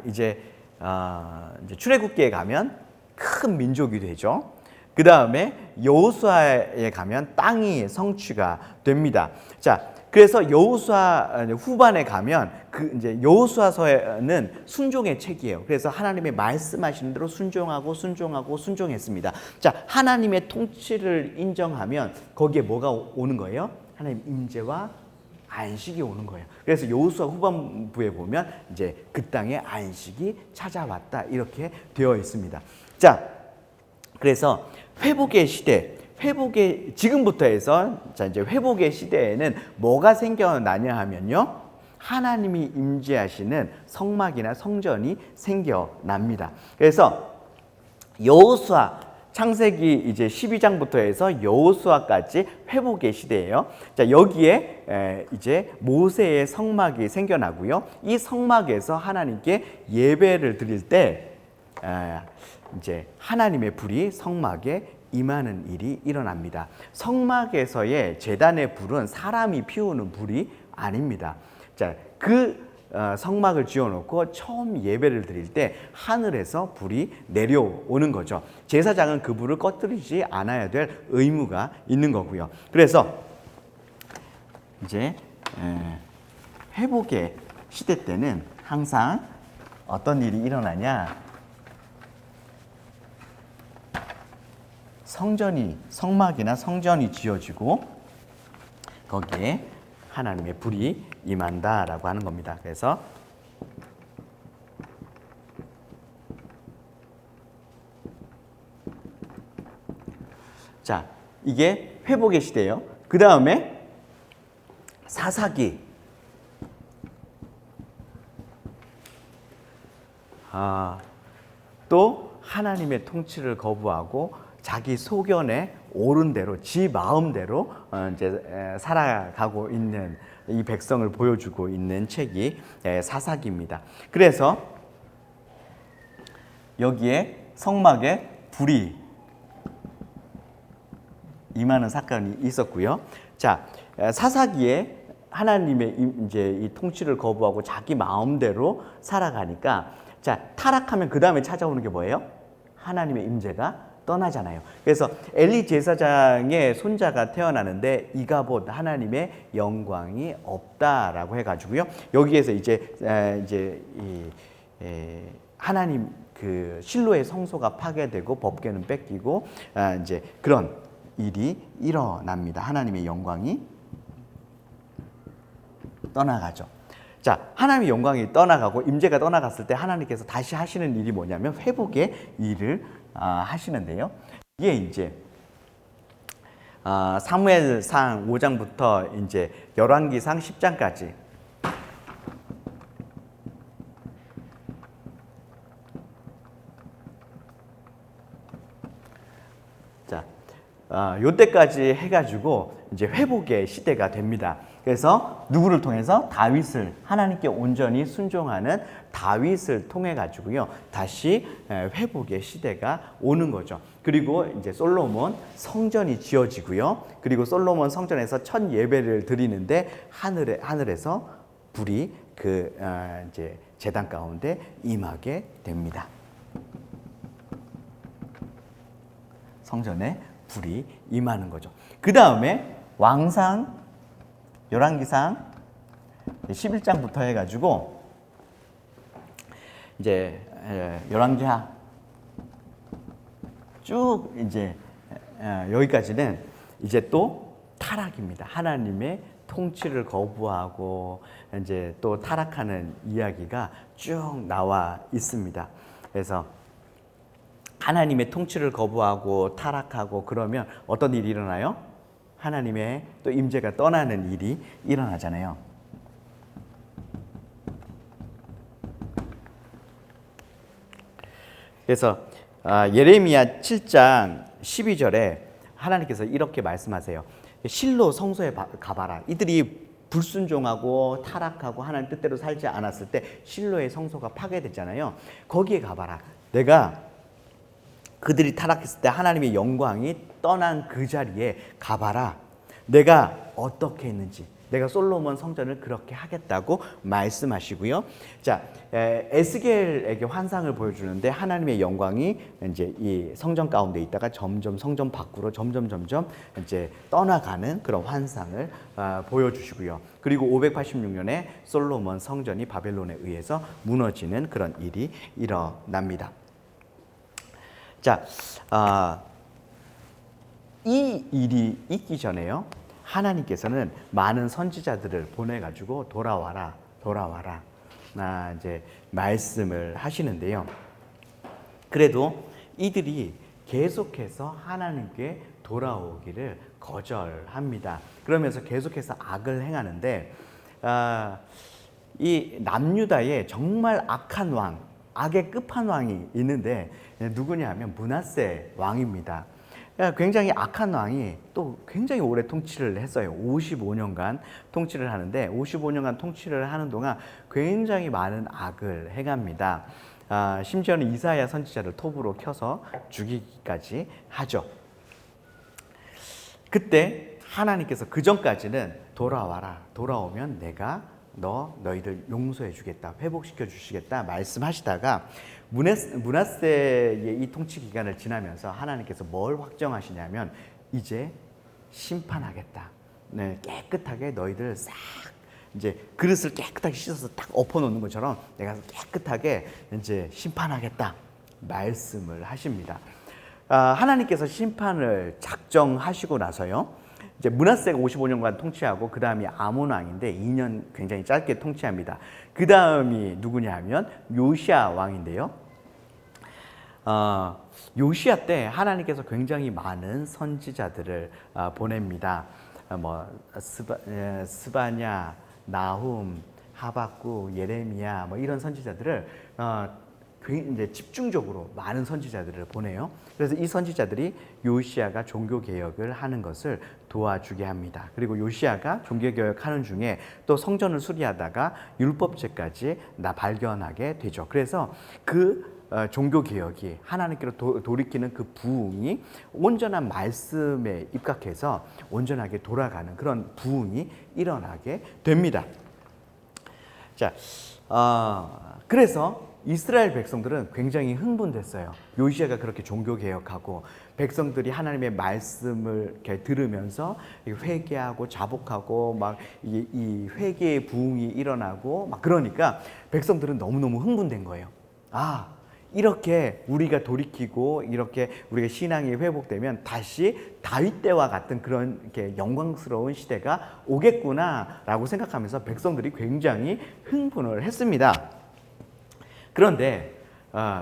이제 출애굽기에 가면 큰 민족이 되죠. 그 다음에 여호수아에 가면 땅이 성취가 됩니다. 자, 그래서 여호수아 후반에 가면 그 이제 여호수아서는 순종의 책이에요. 그래서 하나님의 말씀하시는 대로 순종했습니다. 자, 하나님의 통치를 인정하면 거기에 뭐가 오는 거예요? 하나님 임재와 안식이 오는 거예요. 그래서 여호수아 후반부에 보면 이제 그 땅에 안식이 찾아왔다 이렇게 되어 있습니다. 자, 그래서 회복의 시대. 지금부터 해서 자, 이제 회복의 시대에는 뭐가 생겨나냐 하면요. 하나님이 임재하시는 성막이나 성전이 생겨납니다. 그래서 여호수아 창세기 이제 12장부터 해서 여호수아까지 회복의 시대예요. 자, 여기에 이제 모세의 성막이 생겨나고요. 이 성막에서 하나님께 예배를 드릴 때 이제 하나님의 불이 성막에 임하는 일이 일어납니다. 성막에서의 제단의 불은 사람이 피우는 불이 아닙니다. 자, 그 성막을 지어놓고 처음 예배를 드릴 때 하늘에서 불이 내려오는 거죠. 제사장은 그 불을 꺼뜨리지 않아야 될 의무가 있는 거고요. 그래서 이제 회복의 시대 때는 항상 어떤 일이 일어나냐? 성막이나 성전이 지어지고 거기에 하나님의 불이 임한다라고 하는 겁니다. 그래서 자, 이게 회복의 시대예요. 그 다음에 사사기. 또 하나님의 통치를 거부하고 자기 소견에 옳은 대로 지 마음대로 이제 살아가고 있는 이 백성을 보여주고 있는 책이 사사기입니다. 그래서 여기에 성막에 불이 임하는 사건이 있었고요. 자, 사사기에 하나님의 이제 이 통치를 거부하고 자기 마음대로 살아가니까 자, 타락하면 그 다음에 찾아오는 게 뭐예요? 하나님의 임재가 떠나잖아요. 그래서 엘리 제사장의 손자가 태어나는데 이가봇 하나님의 영광이 없다라고 해가지고요. 여기에서 이제 하나님 그 실로의 성소가 파괴되고 법궤는 뺏기고 이제 그런 일이 일어납니다. 하나님의 영광이 떠나가죠. 자, 하나님의 영광이 떠나가고 임재가 떠나갔을 때 하나님께서 다시 하시는 일이 뭐냐면 회복의 일을 하시는데요. 이게 이제 사무엘상 5장부터 이제 열왕기상 10장까지 요때까지 해가지고 이제 회복의 시대가 됩니다. 그래서 누구를 통해서? 다윗을, 하나님께 온전히 순종하는 다윗을 통해 가지고요 다시 회복의 시대가 오는 거죠. 그리고 이제 솔로몬 성전이 지어지고요. 그리고 솔로몬 성전에서 첫 예배를 드리는데 하늘에서 불이 이제 제단 가운데 임하게 됩니다. 성전에 불이 임하는 거죠. 그 다음에 왕상 열왕기상 11장부터 해가지고 이제 열왕기하 쭉 이제 여기까지는 이제 또 타락입니다. 하나님의 통치를 거부하고 이제 또 타락하는 이야기가 쭉 나와 있습니다. 그래서 하나님의 통치를 거부하고 타락하고 그러면 어떤 일이 일어나요? 하나님의 또 임재가 떠나는 일이 일어나잖아요. 그래서 예레미야 7장 12절에 하나님께서 이렇게 말씀하세요. 실로 성소에 가봐라. 이들이 불순종하고 타락하고 하나님 뜻대로 살지 않았을 때 실로의 성소가 파괴됐잖아요. 거기에 가봐라. 내가 그들이 타락했을 때 하나님의 영광이 떠난 그 자리에 가봐라. 내가 어떻게 했는지, 내가 솔로몬 성전을 그렇게 하겠다고 말씀하시고요. 자, 에스겔에게 환상을 보여주는데 하나님의 영광이 이제 이 성전 가운데 있다가 점점 성전 밖으로 점점 이제 떠나가는 그런 환상을 보여주시고요. 그리고 586년에 솔로몬 성전이 바벨론에 의해서 무너지는 그런 일이 일어납니다. 자, 이 일이 있기 전에요. 하나님께서는 많은 선지자들을 보내가지고 돌아와라. 이제 말씀을 하시는데요. 그래도 이들이 계속해서 하나님께 돌아오기를 거절합니다. 그러면서 계속해서 악을 행하는데, 이 남유다에 정말 악한 왕, 악의 끝판왕이 있는데 누구냐 하면 므낫세 왕입니다. 굉장히 악한 왕이 또 굉장히 오래 통치를 했어요. 55년간 통치를 하는데 55년간 통치를 하는 동안 굉장히 많은 악을 행합니다. 심지어는 이사야 선지자를 톱으로 켜서 죽이기까지 하죠. 그때 하나님께서 그 전까지는 돌아와라. 돌아오면 내가 너희들 용서해 주겠다. 회복시켜 주시겠다. 말씀하시다가 므낫세의 이 통치 기간을 지나면서 하나님께서 뭘 확정하시냐면 이제 심판하겠다. 네, 깨끗하게 너희들 싹 이제 그릇을 깨끗하게 씻어서 딱 엎어 놓는 것처럼 내가 깨끗하게 이제 심판하겠다. 말씀을 하십니다. 하나님께서 심판을 작정하시고 나서요. 이제 므낫세가 55년간 통치하고 그 다음이 아몬 왕인데 2년 굉장히 짧게 통치합니다. 그 다음이 누구냐 하면 요시야 왕인데요. 요시야 때 하나님께서 굉장히 많은 선지자들을 보냅니다. 스바냐, 나훔, 하박국, 예레미야 이런 선지자들을 이제 집중적으로 많은 선지자들을 보내요. 그래서 이 선지자들이 요시야가 종교 개혁을 하는 것을 도와주게 합니다. 그리고 요시야가 종교 개혁하는 중에 또 성전을 수리하다가 율법책까지 발견하게 되죠. 그래서 그 종교 개혁이 하나님께로 돌이키는 그 부흥이 온전한 말씀에 입각해서 온전하게 돌아가는 그런 부흥이 일어나게 됩니다. 자, 그래서 이스라엘 백성들은 굉장히 흥분됐어요. 요시야가 그렇게 종교 개혁하고 백성들이 하나님의 말씀을 이렇게 들으면서 회개하고 자복하고 막 이 회개의 부흥이 일어나고 막 그러니까 백성들은 너무너무 흥분된 거예요. 아, 이렇게 우리가 돌이키고 이렇게 우리가 신앙이 회복되면 다시 다윗 때와 같은 그런 이렇게 영광스러운 시대가 오겠구나라고 생각하면서 백성들이 굉장히 흥분을 했습니다. 그런데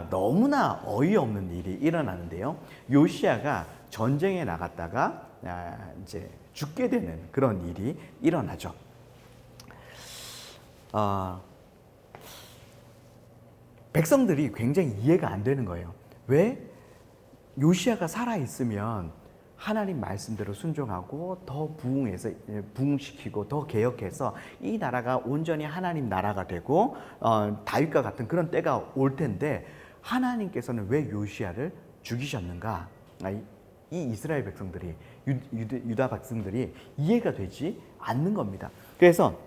너무나 어이없는 일이 일어나는데요. 요시야가 전쟁에 나갔다가 이제 죽게 되는 그런 일이 일어나죠. 백성들이 굉장히 이해가 안 되는 거예요. 왜 요시야가 살아 있으면 하나님 말씀대로 순종하고 더 부흥해서 부흥시키고 더 개혁해서 이 나라가 온전히 하나님 나라가 되고 다윗과 같은 그런 때가 올 텐데 하나님께서는 왜 요시야를 죽이셨는가? 이 이스라엘 백성들이 유다 백성들이 이해가 되지 않는 겁니다. 그래서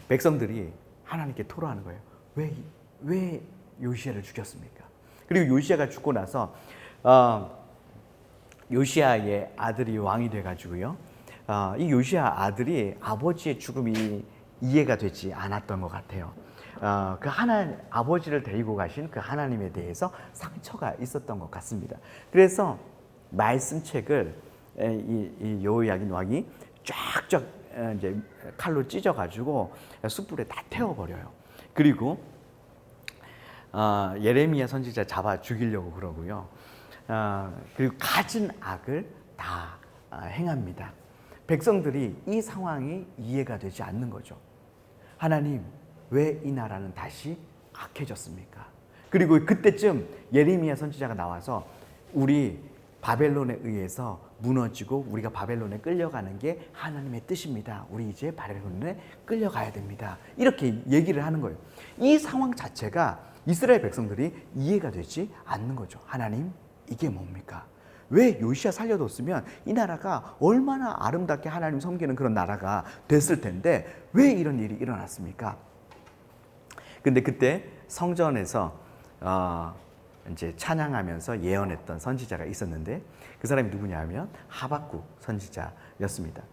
백성들이 하나님께 토로하는 거예요. 왜 요시야를 죽였습니까? 그리고 요시야가 죽고 나서 요시야의 아들이 왕이 돼가지고요. 이 요시야 아들이 아버지의 죽음이 이해가 되지 않았던 것 같아요. 아버지를 데리고 가신 그 하나님에 대해서 상처가 있었던 것 같습니다. 그래서 말씀책을 이 여호야긴 왕이 쫙쫙 이제 칼로 찢어가지고 숯불에 다 태워버려요. 그리고 예레미야 선지자 잡아 죽이려고 그러고요. 그리고 갖은 악을 다 행합니다. 백성들이 이 상황이 이해가 되지 않는 거죠. 하나님, 왜 이 나라는 다시 악해졌습니까? 그리고 그때쯤 예레미야 선지자가 나와서 우리 바벨론에 의해서 무너지고 우리가 바벨론에 끌려가는 게 하나님의 뜻입니다. 우리 이제 바벨론에 끌려가야 됩니다. 이렇게 얘기를 하는 거예요. 이 상황 자체가 이스라엘 백성들이 이해가 되지 않는 거죠. 하나님, 이게 뭡니까? 왜 요시야 살려뒀으면 이 나라가 얼마나 아름답게 하나님 섬기는 그런 나라가 됐을 텐데 왜 이런 일이 일어났습니까? 근데 그때 성전에서 이제 찬양하면서 예언했던 선지자가 있었는데 그 사람이 누구냐 하면 하박국 선지자였습니다.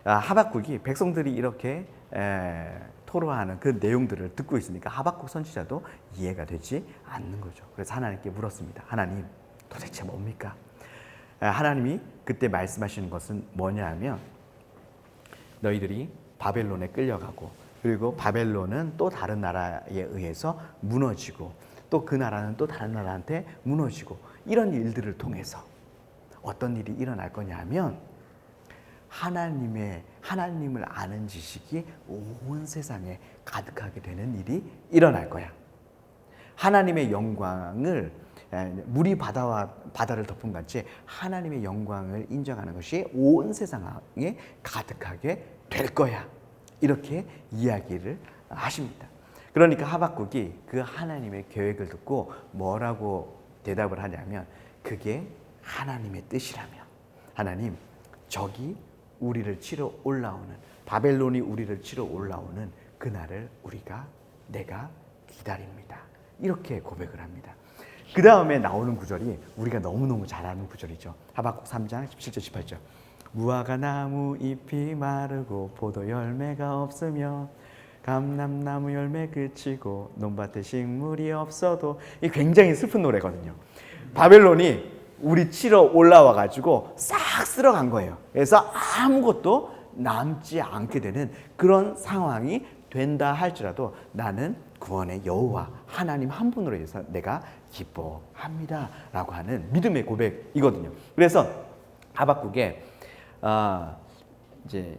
하박국이 백성들이 이렇게 토로하는 그 내용들을 듣고 있으니까 하박국 선지자도 이해가 되지 않는 거죠. 그래서 하나님께 물었습니다. 하나님, 도대체 뭡니까? 하나님이 그때 말씀하시는 것은 뭐냐 하면 너희들이 바벨론에 끌려가고 그리고 바벨론은 또 다른 나라에 의해서 무너지고 또 그 나라는 또 다른 나라한테 무너지고 이런 일들을 통해서 어떤 일이 일어날 거냐 하면 하나님을 아는 지식이 온 세상에 가득하게 되는 일이 일어날 거야. 하나님의 영광을 물이 바다를 덮은 같이 하나님의 영광을 인정하는 것이 온 세상에 가득하게 될 거야. 이렇게 이야기를 하십니다. 그러니까 하박국이 그 하나님의 계획을 듣고 뭐라고 대답을 하냐면 그게 하나님의 뜻이라면 하나님, 저기 우리를 치러 올라오는 바벨론이 우리를 치러 올라오는 그날을 내가 기다립니다. 이렇게 고백을 합니다. 그 다음에 나오는 구절이 우리가 너무너무 잘 아는 구절이죠. 하박국 3장 17절 18절. 무화과 나무 잎이 마르고 포도 열매가 없으며 감람나무 열매 그치고 논밭에 식물이 없어도 이 굉장히 슬픈 노래거든요. 바벨론이 우리 치러 올라와 가지고 싹 쓸어간 거예요. 그래서 아무것도 남지 않게 되는 그런 상황이 된다 할지라도 나는 구원의 여호와 하나님 한 분으로 해서 내가 기뻐합니다 라고 하는 믿음의 고백이거든요. 그래서 하박국에 이제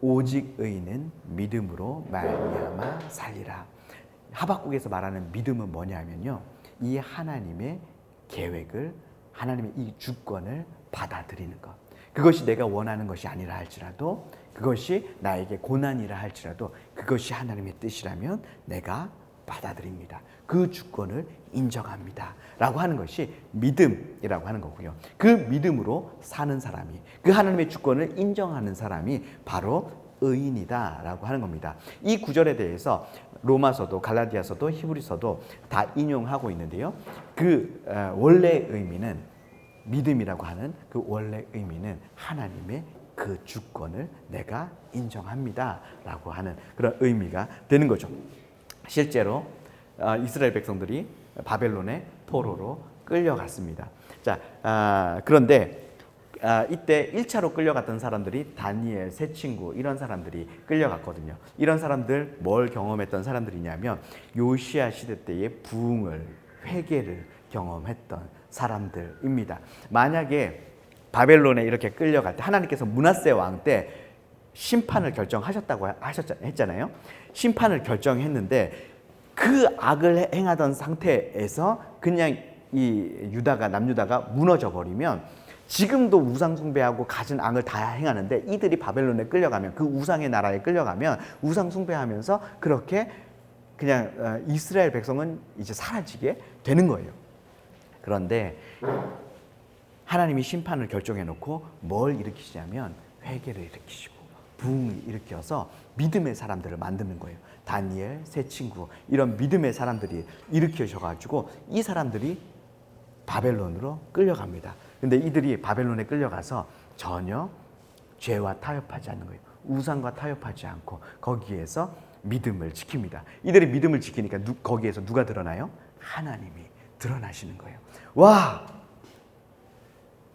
오직 의인은 믿음으로 말미암아 살리라. 하박국에서 말하는 믿음은 뭐냐면요, 이 하나님의 계획을, 하나님의 이 주권을 받아들이는 것. 그것이 내가 원하는 것이 아니라 할지라도, 그것이 나에게 고난이라 할지라도 그것이 하나님의 뜻이라면 내가 받아들입니다. 그 주권을 인정합니다 라고 하는 것이 믿음이라고 하는 거고요. 그 믿음으로 사는 사람이, 그 하나님의 주권을 인정하는 사람이 바로 의인이다라고 하는 겁니다. 이 구절에 대해서 로마서도 갈라디아서도 히브리서도 다 인용하고 있는데요. 그 원래 의미는 믿음이라고 하는 그 원래 의미는 하나님의 그 주권을 내가 인정합니다라고 하는 그런 의미가 되는 거죠. 실제로 이스라엘 백성들이 바벨론의 포로로 끌려갔습니다. 자, 그런데 이때 1차로 끌려갔던 사람들이 다니엘, 세 친구 이런 사람들이 끌려갔거든요. 이런 사람들 뭘 경험했던 사람들이냐면 요시야 시대 때의 부흥을, 회개를 경험했던 사람들입니다. 만약에 바벨론에 이렇게 끌려갈 때 하나님께서 므낫세 왕 때 심판을 결정하셨다고 했잖아요. 심판을 결정했는데 그 악을 행하던 상태에서 그냥 이 남유다가 무너져 버리면 지금도 우상 숭배하고 갖은 악을 다 행하는데 이들이 바벨론에 끌려가면 그 우상의 나라에 끌려가면 우상 숭배하면서 그렇게 그냥 이스라엘 백성은 이제 사라지게 되는 거예요. 그런데 하나님이 심판을 결정해 놓고 뭘 일으키시냐면 회개를 일으키시고 부흥을 일으켜서 믿음의 사람들을 만드는 거예요. 다니엘, 세 친구 이런 믿음의 사람들이 일으키셔가지고 이 사람들이 바벨론으로 끌려갑니다. 근데 이들이 바벨론에 끌려가서 전혀 죄와 타협하지 않는 거예요. 우상과 타협하지 않고 거기에서 믿음을 지킵니다. 이들이 믿음을 지키니까 거기에서 누가 드러나요? 하나님이 드러나시는 거예요. 와!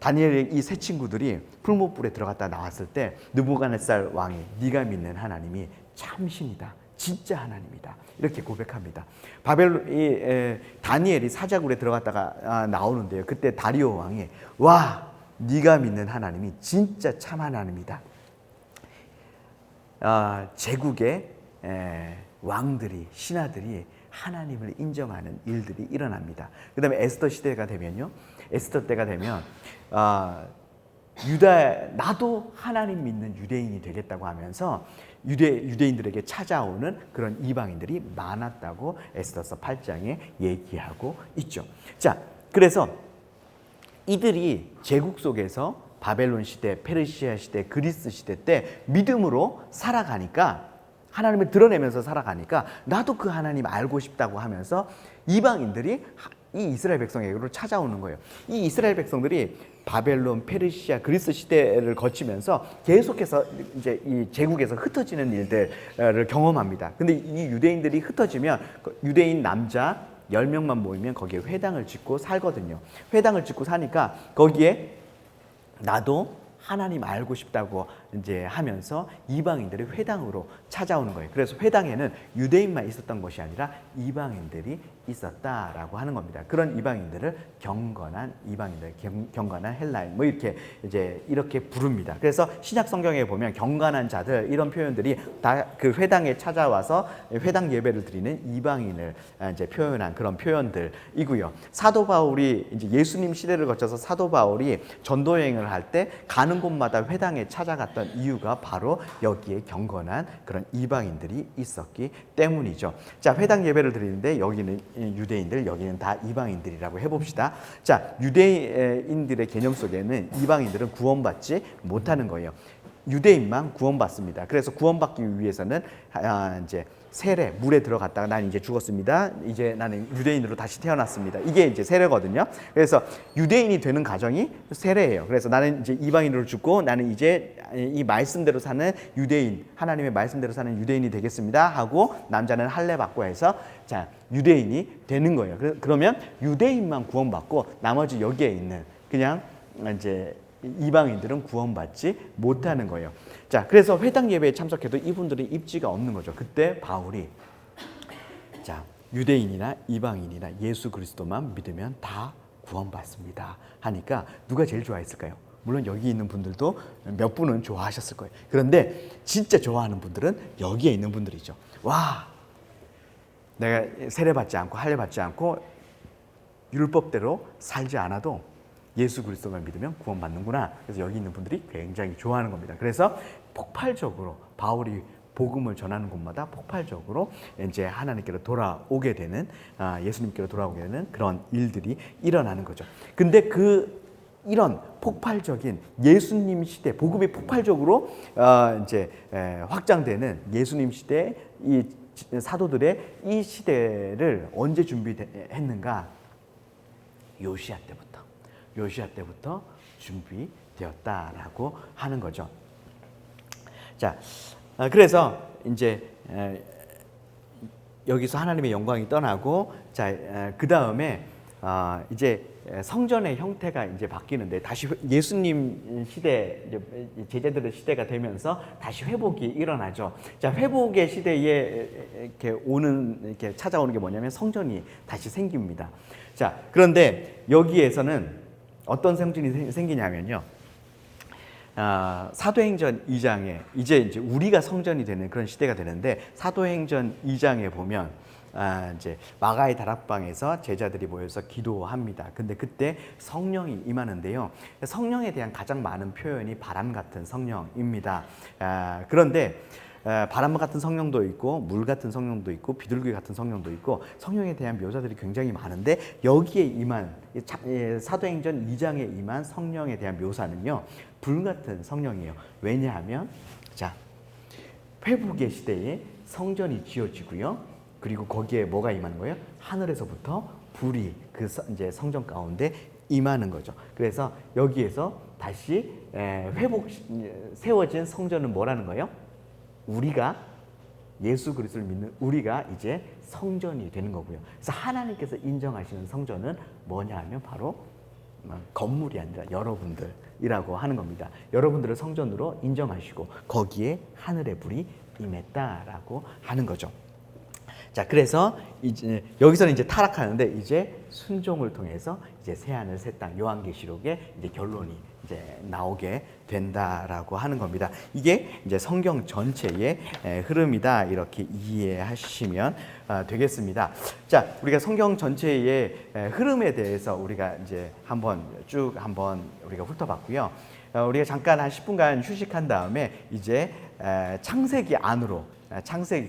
다니엘의 이 세 친구들이 풀무불에 들어갔다 나왔을 때 느부갓네살 왕이 네가 믿는 하나님이 참신이다. 진짜 하나님이다. 이렇게 고백합니다. 다니엘이 사자굴에 들어갔다가 나오는데요. 그때 다리오 왕이 와, 네가 믿는 하나님이 진짜 참 하나님이다. 제국의 왕들이, 신하들이 하나님을 인정하는 일들이 일어납니다. 그 다음에 에스더 시대가 되면요. 에스더 때가 되면 나도 하나님 믿는 유대인이 되겠다고 하면서 유대인들에게 찾아오는 그런 이방인들이 많았다고 에스더서 8장에 얘기하고 있죠. 자, 그래서 이들이 제국 속에서 바벨론 시대, 페르시아 시대, 그리스 시대 때 믿음으로 살아가니까 하나님을 드러내면서 살아가니까 나도 그 하나님 알고 싶다고 하면서 이방인들이 이 이스라엘 백성에게로 찾아오는 거예요. 이 이스라엘 백성들이 바벨론, 페르시아, 그리스 시대를 거치면서 계속해서 이제 이 제국에서 흩어지는 일들을 경험합니다. 근데 이 유대인들이 흩어지면 유대인 남자 10명만 모이면 거기에 회당을 짓고 살거든요. 회당을 짓고 사니까 거기에 나도 하나님 알고 싶다고 이제 하면서 이방인들이 회당으로 찾아오는 거예요. 그래서 회당에는 유대인만 있었던 것이 아니라 이방인들이 있었다라고 하는 겁니다. 그런 이방인들을 경건한 이방인들, 경건한 헬라인 뭐 이렇게 부릅니다. 그래서 신약 성경에 보면 경건한 자들 이런 표현들이 다 그 회당에 찾아와서 회당 예배를 드리는 이방인을 이제 표현한 그런 표현들이고요. 사도 바울이 이제 예수님 시대를 거쳐서 사도 바울이 전도 여행을 할 때 가는 곳마다 회당에 찾아갔던 이유가 바로 여기에 경건한 그런 이방인들이 있었기 때문이죠. 자, 회당 예배를 드리는데 여기는 유대인들, 여기는 다 이방인들이라고 해봅시다. 자, 유대인들의 개념 속에는 이방인들은 구원받지 못하는 거예요. 유대인만 구원받습니다. 그래서 구원받기 위해서는 이제 세례, 물에 들어갔다가 난 이제 죽었습니다. 이제 나는 유대인으로 다시 태어났습니다. 이게 이제 세례거든요. 그래서 유대인이 되는 과정이 세례예요. 그래서 나는 이제 이방인으로 죽고 나는 이제 이 말씀대로 사는 유대인, 하나님의 말씀대로 사는 유대인이 되겠습니다 하고 남자는 할례 받고 해서 자, 유대인이 되는 거예요. 그러면 유대인만 구원받고 나머지 여기에 있는 그냥 이제 이방인들은 구원받지 못하는 거예요. 자, 그래서 회당 예배에 참석해도 이분들이 입지가 없는 거죠. 그때 바울이 자, 유대인이나 이방인이나 예수 그리스도만 믿으면 다 구원받습니다 하니까 누가 제일 좋아했을까요? 물론 여기 있는 분들도 몇 분은 좋아하셨을 거예요. 그런데 진짜 좋아하는 분들은 여기에 있는 분들이죠. 와, 내가 세례받지 않고 할례 받지 않고 율법대로 살지 않아도 예수 그리스도만 믿으면 구원받는구나. 그래서 여기 있는 분들이 굉장히 좋아하는 겁니다. 그래서 폭발적으로 바울이 복음을 전하는 곳마다 폭발적으로 이제 하나님께로 돌아오게 되는 예수님께로 돌아오게 되는 그런 일들이 일어나는 거죠. 근데 이런 폭발적인 예수님 시대, 복음이 폭발적으로 이제 확장되는 예수님 시대, 이 사도들의 이 시대를 언제 준비했는가? 요시야 때부터 준비되었다라고 하는 거죠. 자, 그래서 이제 여기서 하나님의 영광이 떠나고, 자, 그 다음에 이제 성전의 형태가 이제 바뀌는데, 다시 예수님 시대, 제자들의 시대가 되면서 다시 회복이 일어나죠. 자, 회복의 시대에 이렇게 찾아오는 게 뭐냐면 성전이 다시 생깁니다. 자, 그런데 여기에서는 어떤 성전이 생기냐면요. 사도행전 2장에 이제 우리가 성전이 되는 그런 시대가 되는데, 사도행전 2장에 보면 이제 마가의 다락방에서 제자들이 모여서 기도합니다. 근데 그때 성령이 임하는데요. 성령에 대한 가장 많은 표현이 바람 같은 성령입니다. 그런데 바람 같은 성령도 있고, 물 같은 성령도 있고, 비둘기 같은 성령도 있고, 성령에 대한 묘사들이 굉장히 많은데, 여기에 임한 사도행전 2장에 임한 성령에 대한 묘사는요, 불 같은 성령이에요. 왜냐하면 자, 회복의 시대에 성전이 지어지고요. 그리고 거기에 뭐가 임하는 거예요? 하늘에서부터 불이 이제 성전 가운데 임하는 거죠. 그래서 여기에서 다시 세워진 성전은 뭐라는 거예요? 우리가 예수 그리스도를 믿는 우리가 이제 성전이 되는 거고요. 그래서 하나님께서 인정하시는 성전은 뭐냐 하면 바로 건물이 아니라 여러분들이라고 하는 겁니다. 여러분들을 성전으로 인정하시고 거기에 하늘의 불이 임했다라고 하는 거죠. 자, 그래서 이제 여기서는 이제 타락하는데, 이제 순종을 통해서 이제 새 하늘 새 땅, 요한계시록의 이제 결론이 이제 나오게 된다라고 하는 겁니다. 이게 이제 성경 전체의 흐름이다, 이렇게 이해하시면 되겠습니다. 자, 우리가 성경 전체의 흐름에 대해서 우리가 이제 한번 우리가 훑어봤고요. 우리가 잠깐 한 10분간 휴식한 다음에 이제 창세기 안으로,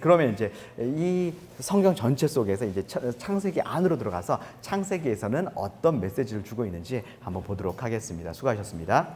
그러면 이제 이 성경 전체 속에서 이제 창세기 안으로 들어가서 창세기에서는 어떤 메시지를 주고 있는지 한번 보도록 하겠습니다. 수고하셨습니다.